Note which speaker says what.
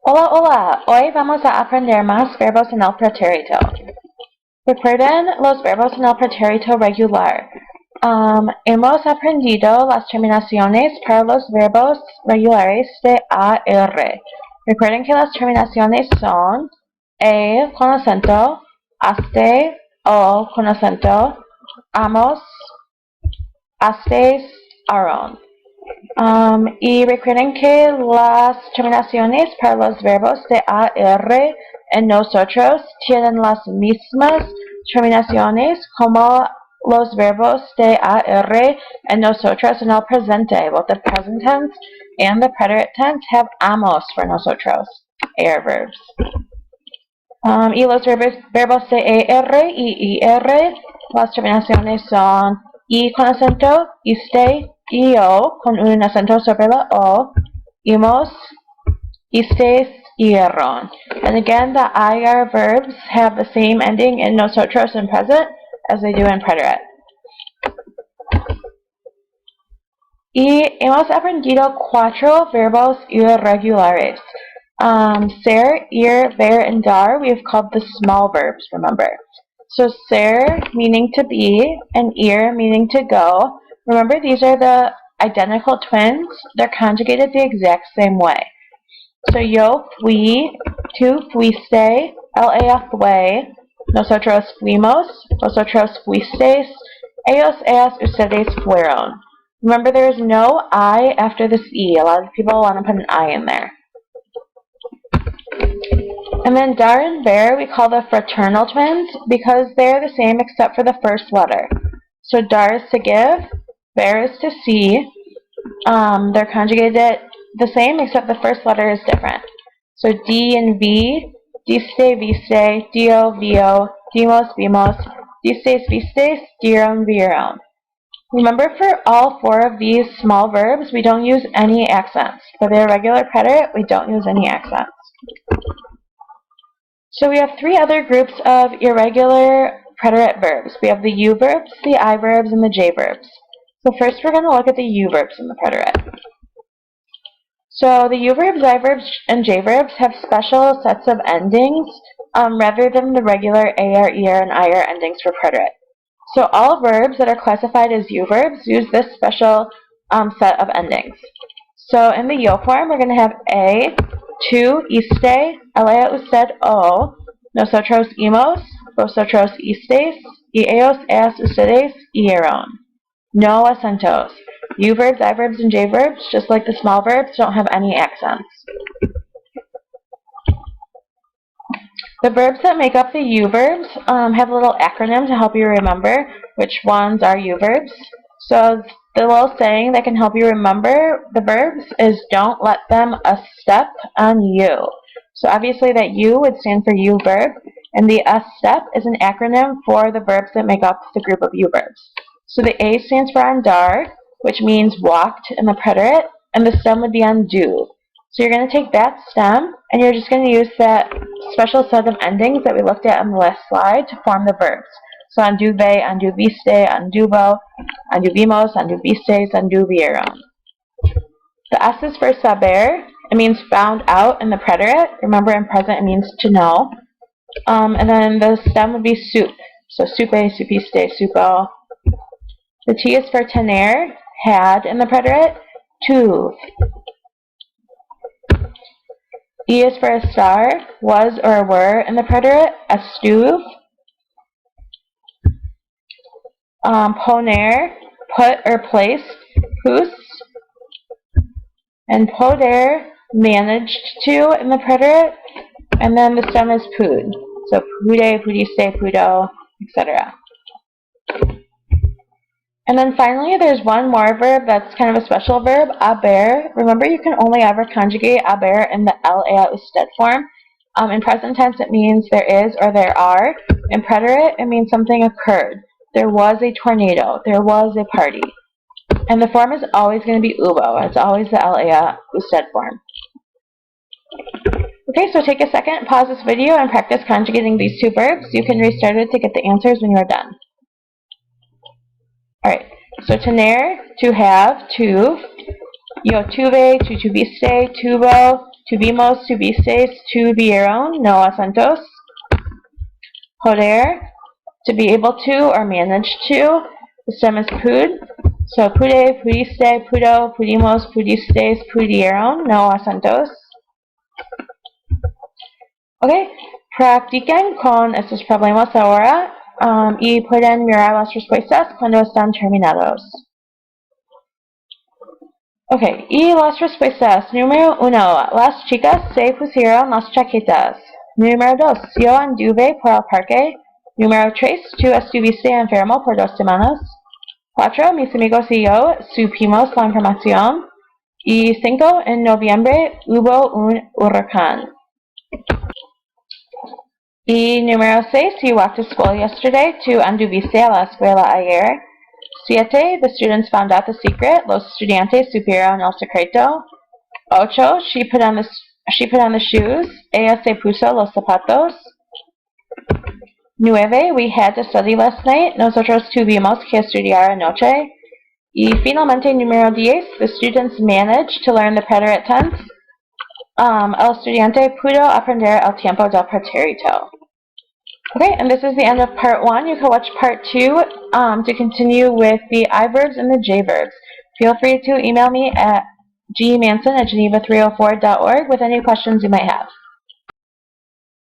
Speaker 1: Hola, hola. Hoy vamos a aprender más verbos en el pretérito. Recuerden los verbos en el pretérito regular. Hemos aprendido las terminaciones para los verbos regulares de AR. Recuerden que las terminaciones son con acento, aste, o con acento, amos, astes, aron. Y recuerden que las terminaciones para los verbos de AR en nosotros tienen las mismas terminaciones como los verbos de AR en nosotros en el presente. Both the present tense and the preterite tense have amos for nosotros, AR verbs. Y los verbos de ER y IR, las terminaciones son I con acento, iste, io con un acento sobre la O, imos, istes, ieron. And again, the IR verbs have the same ending in nosotros and present as they do in preterite. Y hemos aprendido 4 verbos irregulares. Ser, ir, ver, and dar we have called the small verbs, remember. So ser meaning to be and ir meaning to go. Remember, these are the identical twins. They're conjugated the exact same way. So yo fui, tú fuiste, él fue, nosotros fuimos, vosotros fuisteis, ellos, ellas, ustedes fueron. Remember, there is no I after this E. A lot of people want to put an I in there. And then dar and ver we call the fraternal twins because they're the same except for the first letter. So dar is to give, ver is to see. They're conjugated the same except the first letter is different. So D and V, diste, viste, dio, vio, dimos, vimos, distes, vistes, dieron, vieron. Remember, for all 4 of these small verbs, we don't use any accents. For the irregular preterite, we don't use any accents. So we have 3 other groups of irregular preterite verbs. We have the U verbs, the I verbs, and the J verbs. So first we're going to look at the U verbs in the preterite. So the U verbs, I verbs, and J verbs have special sets of endings rather than the regular AR, ER, and IR endings for preterite. So all verbs that are classified as U verbs use this special set of endings. So in the yo form, we're going to have a, tú, iste, ella, usted, o, nosotros imos, vosotros istes, y ellos, ellas, ustedes, ieron. No acentos. U verbs, I verbs, and J verbs, just like the small verbs, don't have any accents. The verbs that make up the U verbs have a little acronym to help you remember which ones are U verbs. So the little saying that can help you remember the verbs is don't let them a step on you. So obviously that U would stand for U verb, and the a step is an acronym for the verbs that make up the group of U verbs. So the A stands for andar, which means walked in the preterite, and the stem would be undo. So you're going to take that stem, and you're just going to use that special set of endings that we looked at on the last slide to form the verbs. So anduve, anduviste, anduvo, anduvimos, anduvistes, anduvieron. The S is for saber. It means found out in the preterite. Remember, in present it means to know. And then the stem would be sup. So supe, supiste, supo. The T is for tener, had in the preterite. Tuve. E is for estar, was or were in the preterite, estuve. Poner, put or placed, pus. And poder, managed to in the preterite. And then the stem is pud. So pude, pudiste, pudo, etc. And then finally, there's one more verb that's kind of a special verb, haber. Remember, you can only ever conjugate haber in the ela usted form. In present tense, it means there is or there are. In preterite, it means something occurred. There was a tornado. There was a party. And the form is always going to be ubo. It's always the ela usted form. Okay, so take a second, pause this video, and practice conjugating these 2 verbs. You can restart it to get the answers when you're done. Alright, so tener, to have, tuve, yo tuve, tu tuviste, tuvo, Tuvimos, tuvisteis, tuvieron, no acentos. Poder, to be able to or manage to. The stem is pud. So pude, pudiste, pudo, pudimos, pudisteis, pudieron, no acentos. Ok, practiquen con estos problemas ahora y pueden mirar las respuestas cuando están terminados. Ok, y las respuestas. Número 1. Las chicas se pusieron las chaquetas. Número 2. Yo anduve por el parque. Número 3. Tú estuviste enfermo por 2 semanas. 4. Mis amigos y yo supimos la información. Y 5. En noviembre hubo un huracán. Y número 6. You walked to school yesterday. Tú anduviste a la escuela ayer. 7. The students found out the secret. Los estudiantes supieron el secreto. 8. She put on the shoes. Ella se puso los zapatos. 9. We had to study last night. Nosotros tuvimos que estudiar anoche. Y finalmente número 10. The students managed to learn the preterite tense. El estudiante pudo aprender el tiempo del pretérito. Okay, and this is the end of part 1. You can watch part 2 to continue with the I verbs and the J verbs. Feel free to email me at gmanson@geneva304.org with any questions you might have.